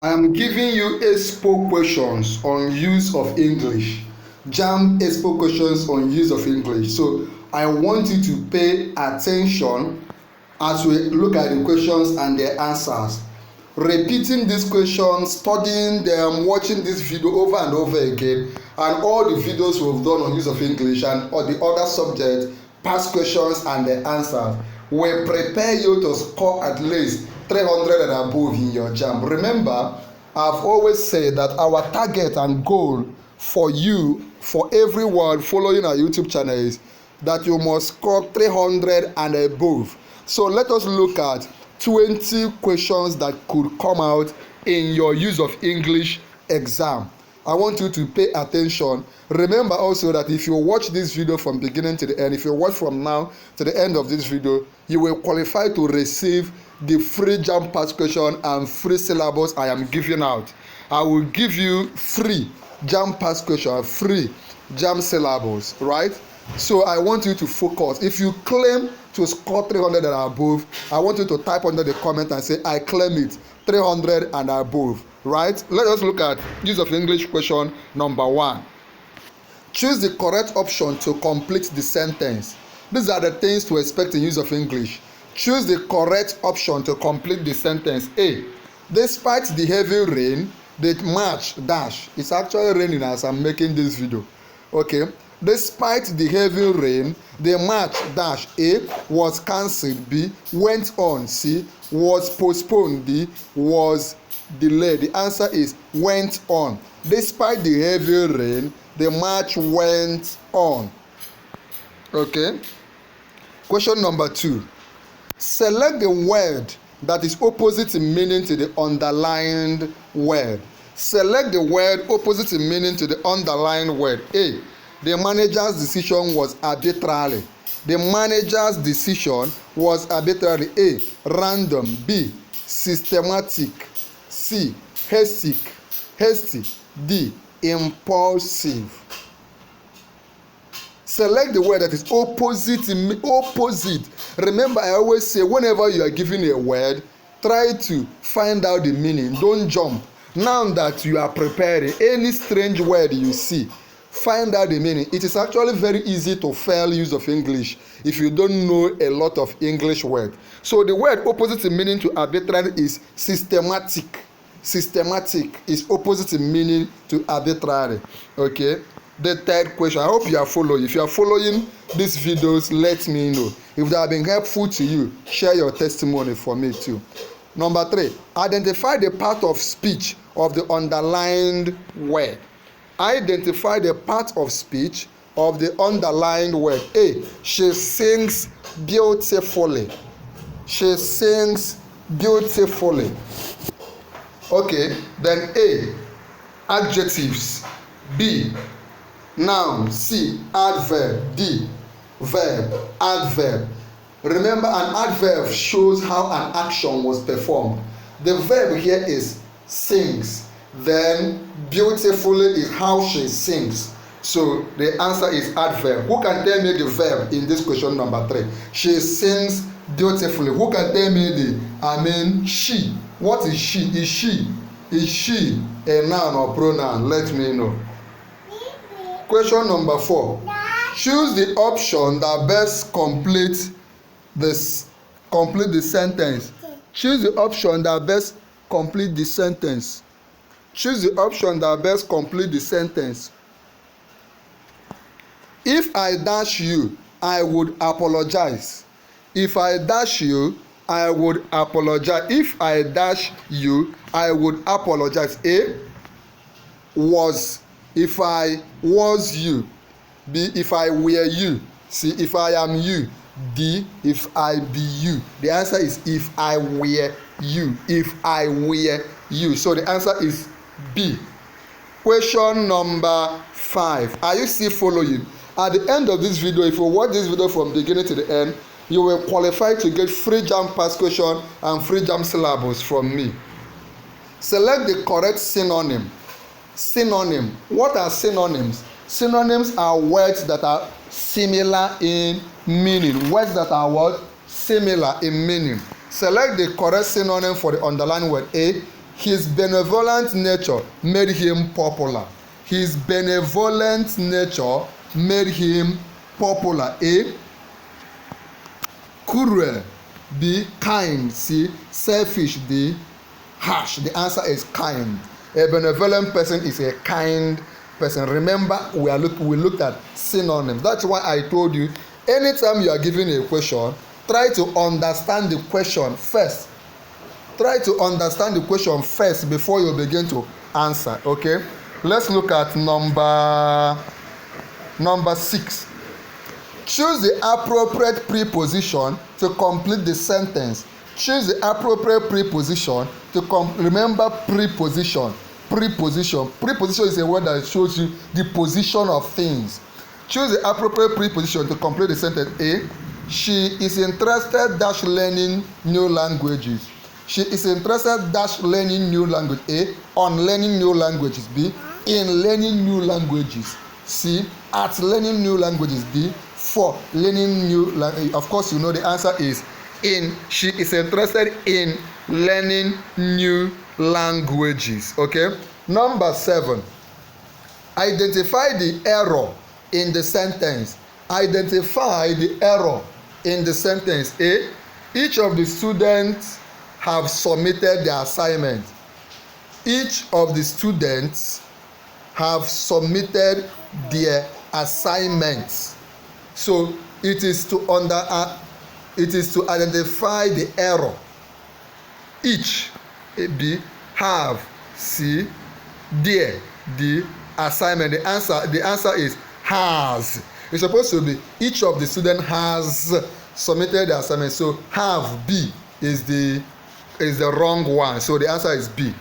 I am giving you Expo questions on use of English. JAMB Expo questions on use of English. So I want you to pay attention as we look at the questions and their answers. Repeating these questions, studying them, watching this video over and over again, and all the videos we've done on use of English and all the other subjects, past questions and their answers will prepare you to score at least 300 and above in your JAMB. Remember, I've always said that our target and goal for you, for everyone following our YouTube channel, is that you must score 300 and above. So let us look at 20 questions that could come out in your use of English exam. I want you to pay attention. Remember also that if you watch this video from beginning to the end, if you watch from now to the end of this video, you will qualify to receive the free JAMB past question and free syllabus I am giving out. I will give you free JAMB past question, free JAMB syllabus, right? So I want you to focus. If you claim to score 300 and above, I want you to type under the comment and say, I claim it, 300 and above, right? Let us look at use of English question number 1. Choose the correct option to complete the sentence. These are the things to expect in use of English. Choose the correct option to complete the sentence. A. Despite the heavy rain, the March dash. It's actually raining as I'm making this video. Okay. Despite the heavy rain, the March dash. A. Was cancelled. B. Went on. C. Was postponed. D. Was delayed. The answer is went on. Despite the heavy rain, the march went on. Okay. Question number 2. Select the word that is opposite in meaning to the underlined word. Select the word opposite in meaning to the underlined word. A. The manager's decision was arbitrary. The manager's decision was arbitrary. A. Random. B. Systematic. C. Hasty. D. Impulsive. Select the word that is opposite. Remember, I always say whenever you are given a word, try to find out the meaning. Don't jump. Now that you are preparing, any strange word you see, find out the meaning. It is actually very easy to fail use of English if you don't know a lot of English words. So the word opposite in meaning to arbitrary is systematic. Systematic is opposite in meaning to arbitrary. Okay. The third question, I hope you are following. If you are following these videos, let me know. If they have been helpful to you, share your testimony for me too. Number 3, identify the part of speech of the underlined word. Identify the part of speech of the underlined word. A. She sings beautifully. She sings beautifully. Okay, then A. Adjectives. B. Noun. C. Adverb. D. Verb. Adverb. Remember, an adverb shows how an action was performed. The verb here is sings. Then beautifully is how she sings. So the answer is adverb. Who can tell me the verb in this question number 3? She sings beautifully. Who can tell me she? What is she? Is she a noun or pronoun? Let me know. Question number 4. Choose the option that best complete the sentence. Choose the option that best complete the sentence. Choose the option that best complete the sentence. If I dash you, I would apologize. If I dash you, I would apologize. If I dash you, I would apologize. A. Was. If I was you. B. If I were you. C. If I am you. D. If I be you. The answer is if I were you. If I were you. So the answer is B. Question number 5. Are you still following? At the end of this video, if you watch this video from beginning to the end, you will qualify to get free JAMB past question and free JAMB syllabus from me. Select the correct synonym. Synonym. What are synonyms? Synonyms are words that are similar in meaning. Words that are what? Similar in meaning. Select the correct synonym for the underlined word. A. His benevolent nature made him popular. His benevolent nature made him popular. A. Cruel. B. Kind. C. Selfish. D. Harsh. The answer is kind. A benevolent person is a kind person. Remember, we looked at synonyms. That's why I told you, anytime you are given a question, try to understand the question first. Try to understand the question first before you begin to answer. Okay, let's look at number 6. Choose the appropriate preposition to complete the sentence. Choose the appropriate preposition to remember preposition. Preposition is a word that shows you the position of things. Choose the appropriate preposition to complete the sentence. A. She is interested learning new languages. She is interested learning new language. A. On learning new languages. B. In learning new languages. C. At learning new languages. D. For learning new language. Of course, you know the answer is in. She is interested in learning new languages. Okay. Number 7. Identify the error in the sentence. Identify the error in the sentence. A. Each of the students have submitted their assignment. Each of the students have submitted their assignments. So it is to identify the error. Each. B. Have. C. Their. D. Assignment. The answer is has. It's supposed to be each of the students has submitted the assignment. So have. B is the wrong one. So the answer is B.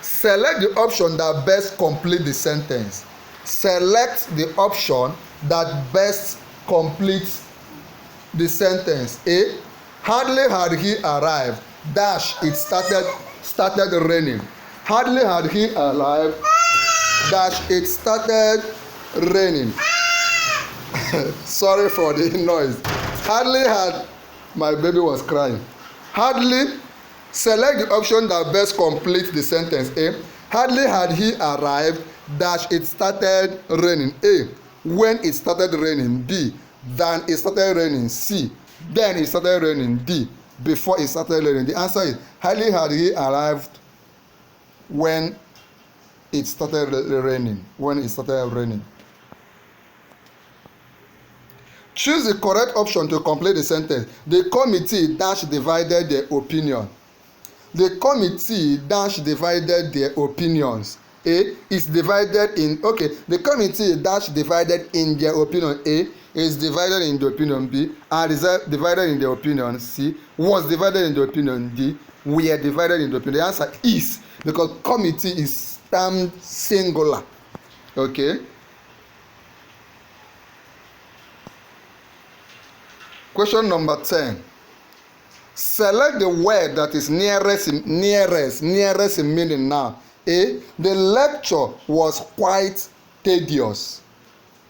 Select the option that best complete the sentence. Select the option that best completes the sentence. A. Hardly had he arrived it started raining. Hardly had he arrived it started raining. Sorry for the noise. My baby was crying. Hardly. Select the option that best completes the sentence. A. Hardly had he arrived it started raining. A. When it started raining. B. Than it started raining. C. Then it started raining. D. Before it started raining. The answer is hardly had he arrived when it started raining. When it started raining. Choose the correct option to complete the sentence. The committee divided their opinion. The committee divided their opinions. A is divided in. Okay, the committee divided in their opinion. A is divided in the opinion. B are divided in the opinion. C was divided in the opinion. D were divided in the opinion. The answer is, because committee is termed singular. Okay. Question number 10. Select the word that is nearest in meaning now. A. The lecture was quite tedious.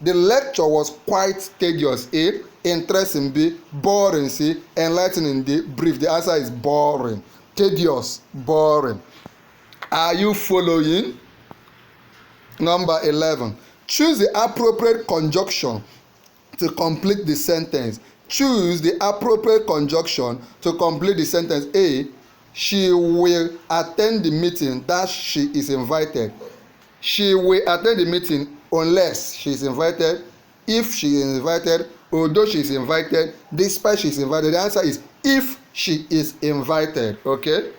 The lecture was quite tedious. A. Interesting. B. Boring. C. Enlightening. D. Brief. The answer is boring. Tedious. Boring. Are you following? Number 11. Choose the appropriate conjunction to complete the sentence. Choose the appropriate conjunction to complete the sentence. A. She will attend the meeting she is invited. She will attend the meeting unless she is invited. If she is invited, although she is invited, despite she is invited. The answer is if she is invited. Okay.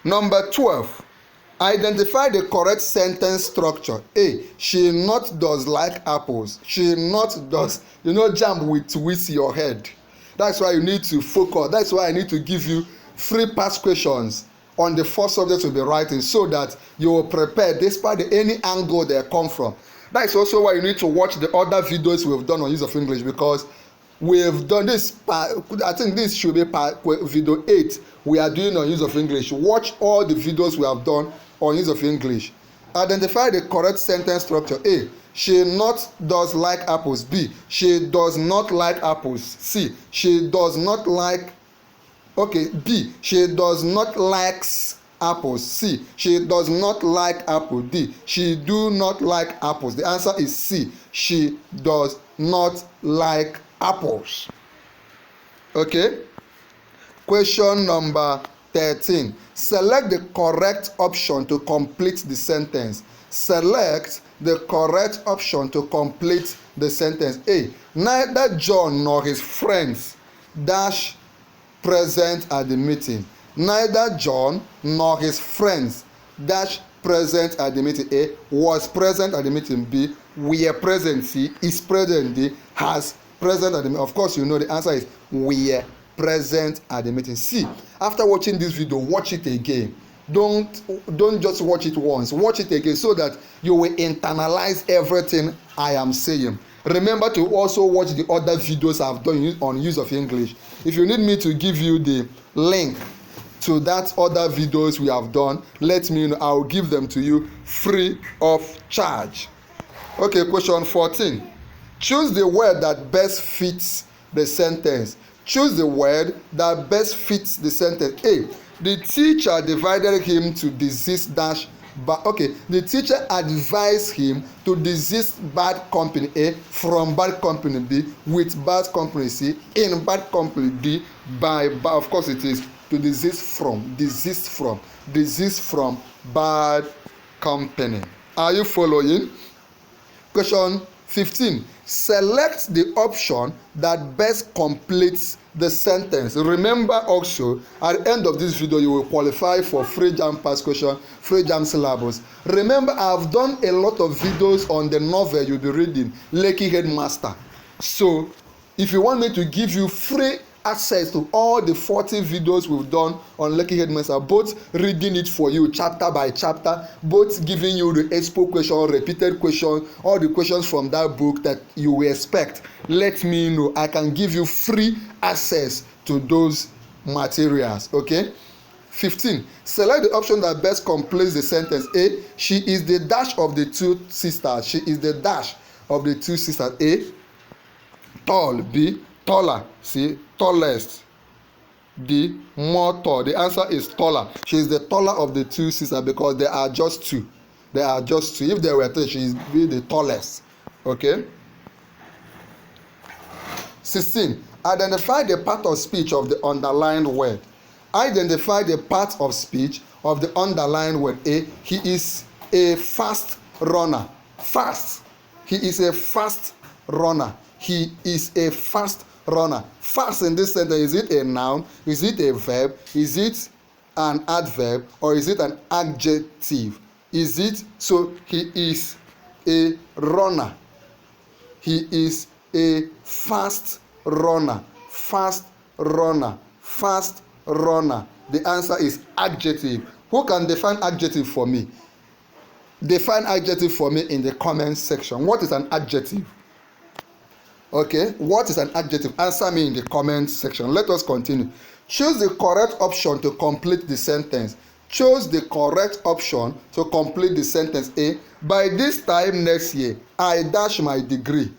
Number 12. Identify the correct sentence structure. A. She not does like apples. She not does. JAMB will twist your head. That's why you need to focus. That's why I need to give you 3 past questions on the first subject you'll be writing, so that you will prepare despite any angle they come from. That's also why you need to watch the other videos we've done on use of English, because we've done this. I think this should be video 8 we are doing on use of English. Watch all the videos we have done on use of English. Identify the correct sentence structure. A. She not does like apples. B. She does not like apples. C. She does not like Okay, B, she does not like apples. C, she does not like apple. D, she do not like apples. The answer is C, she does not like apples. Okay, question number 13. Select the correct option to complete the sentence. Select the correct option to complete the sentence. A, neither John nor his friends dash present at the meeting. Neither John nor his friends dash present at the meeting. A, was present at the meeting. B, were present. C, is present. D, has present at the meeting. Of course, you know the answer is were present at the meeting. C, after watching this video, watch it again. Don't just watch it once, watch it again so that you will internalize everything I am saying. Remember to also watch the other videos I've done on use of English. If you need me to give you the link to that other videos we have done, let me know. I'll give them to you free of charge. Okay, question 14. Choose the word that best fits the sentence. Choose the word that best fits the sentence. A, the teacher divided him to desist dash but okay, the teacher advised him to desist bad company. A, from bad company. B, with bad company. C, in bad company. D, by of course it is to desist from bad company. Are you following? Question 15. Select the option that best completes the sentence. Remember also, at the end of this video, you will qualify for free JAMB past question, free JAMB syllabus. Remember, I've done a lot of videos on the novel you'll be reading, Lucky Headmaster. So, if you want me to give you free access to all the 40 videos we've done on Lucky Headmaster, both reading it for you chapter by chapter, both giving you the expo question, repeated question, all the questions from that book that you will expect, let me know. I can give you free access to those materials. Okay. 15. Select the option that best completes the sentence. A, she is the dash of the two sisters. She is the dash of the two sisters. A, tall. B, taller. C, tallest. D, more tall. The answer is taller. She is the taller of the two sisters because there are just two. There are just two. If there were three, she is the tallest. Okay. 16. Identify the part of speech of the underlined word. Identify the part of speech of the underlined word. A, he is a fast runner. Fast. He is a fast runner. He is a fast runner. Fast in this sentence, is it a noun? Is it a verb? Is it an adverb? Or is it an adjective? Is it? So he is a runner. He is a fast runner. Fast runner. Fast runner. The answer is adjective. Who can define adjective for me? Define adjective for me in the comment section. What is an adjective? Okay, what is an adjective? Answer me in the comment section. Let us continue. Choose the correct option to complete the sentence. Choose the correct option to complete the sentence. A, by this time next year, I dash my degree.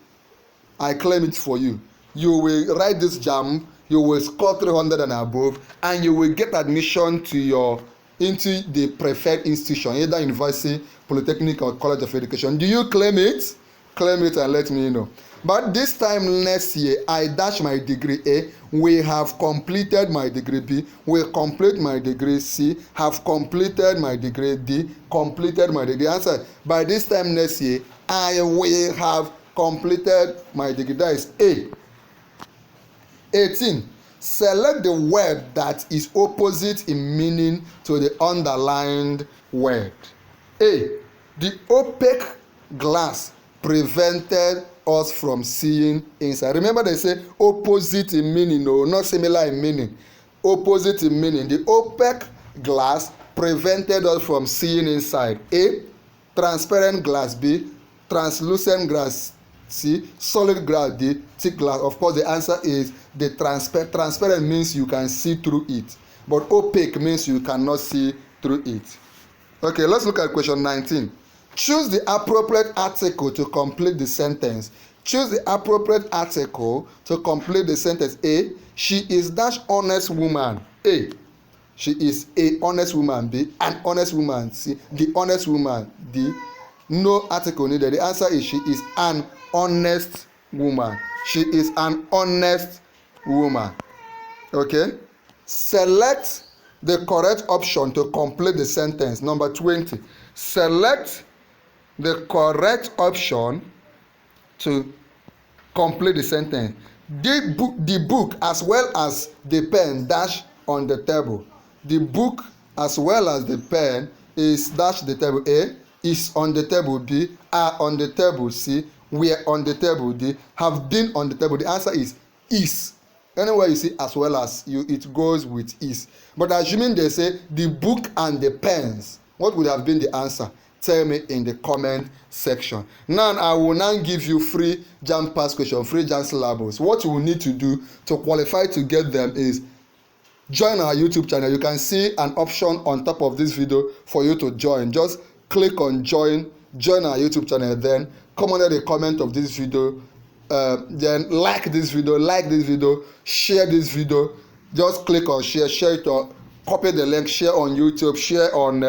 I claim it for you. You will write this JAMB, you will score 300 and above, and you will get admission to into the preferred institution, either university, polytechnic, or college of education. Do you claim it? Claim it and let me know. But this time next year, I dash my degree. A, we have completed my degree. B, will complete my degree. C, have completed my degree. D, completed my degree. Answer, by this time next year, I will have completed my degree. That is A. 18. Select the word that is opposite in meaning to the underlined word. A, the opaque glass prevented us from seeing inside. Remember, they say opposite in meaning, no, not similar in meaning. Opposite in meaning. The opaque glass prevented us from seeing inside. A, transparent glass. B, translucent glass. C, solid glass. D, thick glass. Of course, the answer is the transparent means you can see through it, but opaque means you cannot see through it. Okay, let's look at question 19. Choose the appropriate article to complete the sentence. Choose the appropriate article to complete the sentence. A. She is dash honest woman. A. She is a honest woman. B. An honest woman. C. The honest woman. D. No article needed. The answer is she is an honest woman. She is an honest woman. Okay. Select the correct option to complete the sentence. Number 20. Select the correct option to complete the sentence. The book as well as the pen dash on the table. The book as well as the pen is dash the table. A. Is on the table. B. Are on the table. C. Were on the table. D. Have been on the table. The answer is. Anywhere you see as well as, it goes with is. But assuming they say the book and the pens, what would have been the answer? Tell me in the comment section. Now I will now give you free JAMB past question, free JAMB syllabus. What you will need to do to qualify to get them is join our YouTube channel. You can see an option on top of this video for you to join. Just click on join our YouTube channel, then come under the comment of this video, then like this video, share this video. Just click on share it, or copy the link, share on YouTube, share on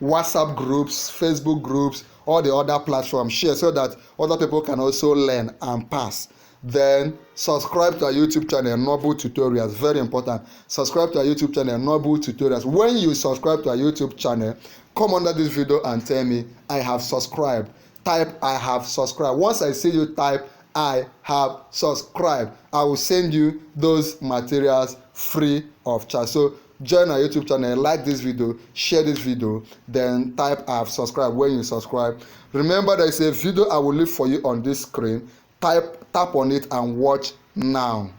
WhatsApp groups, Facebook groups, all the other platforms. Share so that other people can also learn and pass. Then subscribe to our YouTube channel, Noble Tutorials. Very important. Subscribe to our YouTube channel, Noble Tutorials. When you subscribe to our YouTube channel, come under this video and tell me I have subscribed. Type I have subscribed. Once I see you type I have subscribed, I will send you those materials free of charge. So join our YouTube channel, like this video, share this video, then type I have subscribed when you subscribe. Remember, there is a video I will leave for you on this screen. Tap on it and watch now.